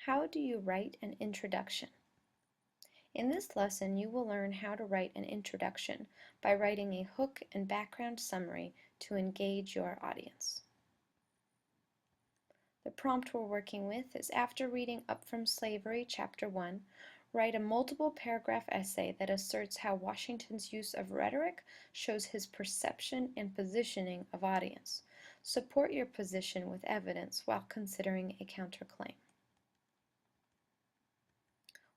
How do you write an introduction? In this lesson, you will learn how to write an introduction by writing a hook and background summary to engage your audience. The prompt we're working with is, after reading Up From Slavery, Chapter 1, write a multiple paragraph essay that asserts how Washington's use of rhetoric shows his perception and positioning of audience. Support your position with evidence while considering a counterclaim.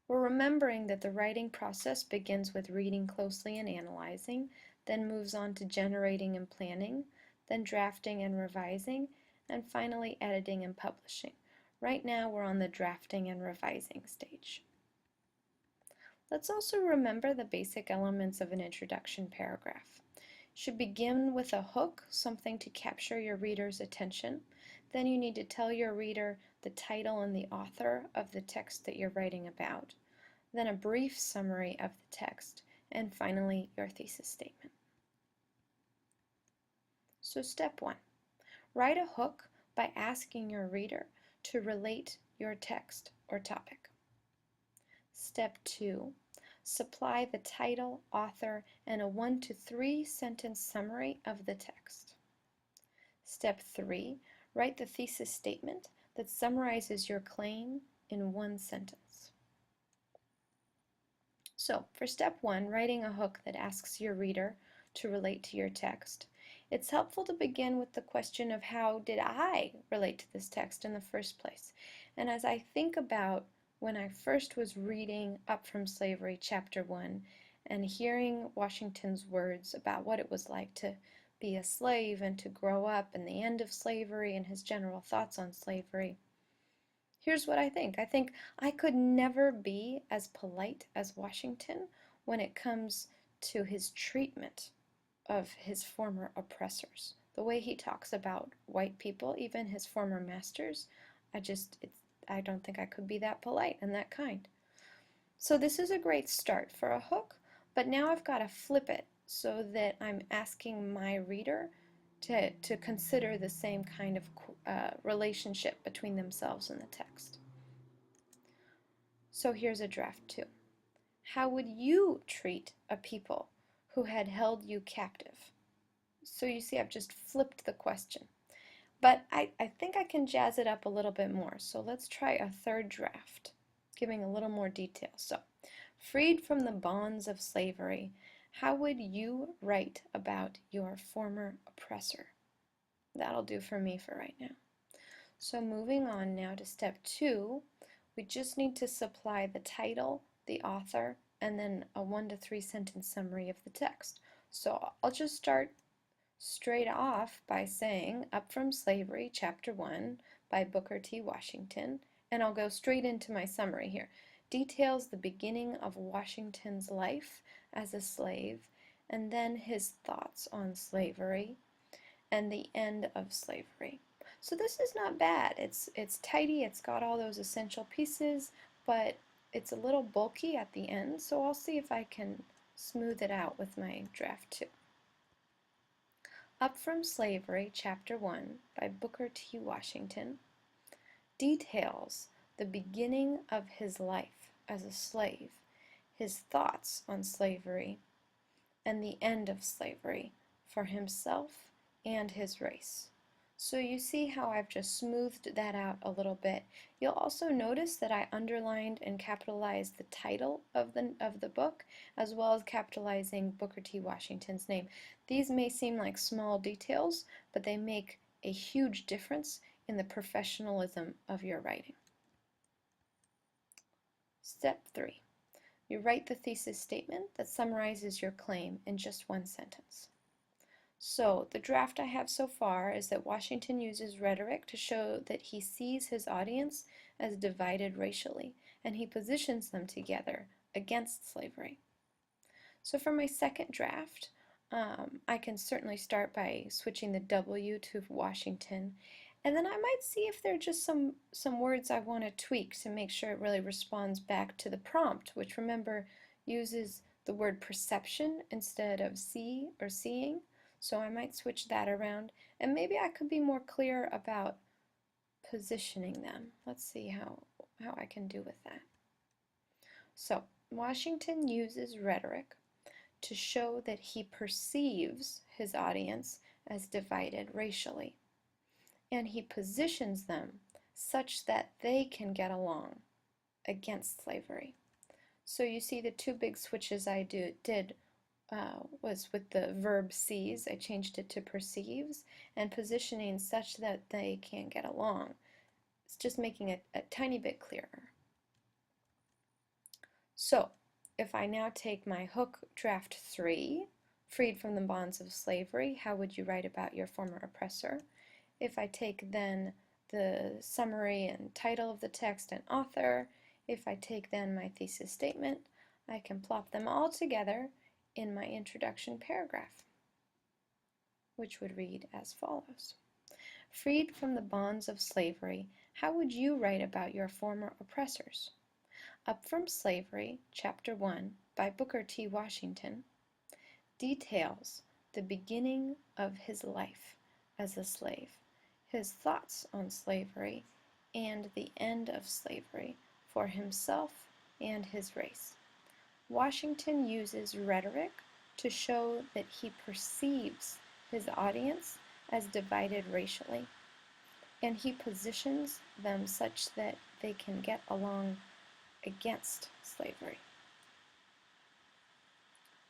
We're remembering that the writing process begins with reading closely and analyzing, then moves on to generating and planning, then drafting and revising, and finally editing and publishing. Right now we're on the drafting and revising stage. Let's also remember the basic elements of an introduction paragraph. You should begin with a hook, something to capture your reader's attention. Then you need to tell your reader the title and the author of the text that you're writing about. Then a brief summary of the text, and finally your thesis statement. So step 1, write a hook by asking your reader to relate your text or topic. Step 2, supply the title, author, and a 1 to 3 sentence summary of the text. Step 3, write the thesis statement that summarizes your claim in 1 sentence. So, for step 1, writing a hook that asks your reader to relate to your text, it's helpful to begin with the question of, how did I relate to this text in the first place? And as I think about when I first was reading Up From Slavery, Chapter 1, and hearing Washington's words about what it was like to be a slave and to grow up, and the end of slavery and his general thoughts on slavery, here's what I think. I think I could never be as polite as Washington when it comes to his treatment of his former oppressors. The way he talks about white people, even his former masters, I don't think I could be that polite and that kind. So this is a great start for a hook, but now I've got to flip it so that I'm asking my reader to consider the same kind of relationship between themselves and the text. So here's a draft 2. How would you treat a people who had held you captive? So you see, I've just flipped the question. But I think I can jazz it up a little bit more. So let's try a third draft, giving a little more detail. So, freed from the bonds of slavery, how would you write about your former oppressor? That'll do for me for right now. So moving on now to step 2, we just need to supply the title, the author, and then a 1 to 3 sentence summary of the text. So I'll just start straight off by saying Up From Slavery, Chapter 1 by Booker T. Washington, and I'll go straight into my summary here. Details the beginning of Washington's life as a slave, and then his thoughts on slavery, and the end of slavery. So this is not bad. It's tidy, it's got all those essential pieces, but it's a little bulky at the end, so I'll see if I can smooth it out with my draft 2. Up From Slavery, Chapter 1 by Booker T. Washington details the beginning of his life as a slave, his thoughts on slavery, and the end of slavery for himself and his race. So you see how I've just smoothed that out a little bit. You'll also notice that I underlined and capitalized the title of the book, as well as capitalizing Booker T. Washington's name. These may seem like small details, but they make a huge difference in the professionalism of your writing. Step 3. You write the thesis statement that summarizes your claim in just 1 sentence. So, the draft I have so far is that Washington uses rhetoric to show that he sees his audience as divided racially, and he positions them together against slavery. So for my second draft, I can certainly start by switching the W to Washington, and then I might see if there are just some words I want to tweak to make sure it really responds back to the prompt, which, remember, uses the word perception instead of see or seeing. So I might switch that around, and maybe I could be more clear about positioning them. Let's see how I can do with that. So, Washington uses rhetoric to show that he perceives his audience as divided racially, and he positions them such that they can get along against slavery. So you see the two big switches I did was with the verb sees, I changed it to perceives, and positioning such that they can get along. It's just making it a tiny bit clearer. So, if I now take my hook draft 3, freed from the bonds of slavery, how would you write about your former oppressor? If I take then the summary and title of the text and author, if I take then my thesis statement, I can plop them all together in my introduction paragraph, which would read as follows. Freed from the bonds of slavery, how would you write about your former oppressors? Up from Slavery, Chapter 1, by Booker T. Washington, details the beginning of his life as a slave, his thoughts on slavery, and the end of slavery for himself and his race. Washington uses rhetoric to show that he perceives his audience as divided racially, and he positions them such that they can get along against slavery.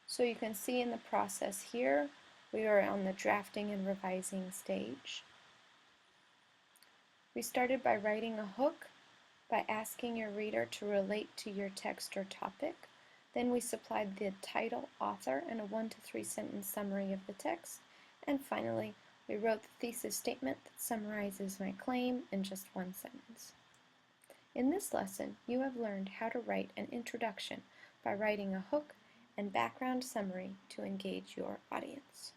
So you can see in the process here, we are on the drafting and revising stage. We started by writing a hook, by asking your reader to relate to your text or topic. Then we supplied the title, author, and a 1 to 3 sentence summary of the text. And finally, we wrote the thesis statement that summarizes my claim in just 1 sentence. In this lesson, you have learned how to write an introduction by writing a hook and background summary to engage your audience.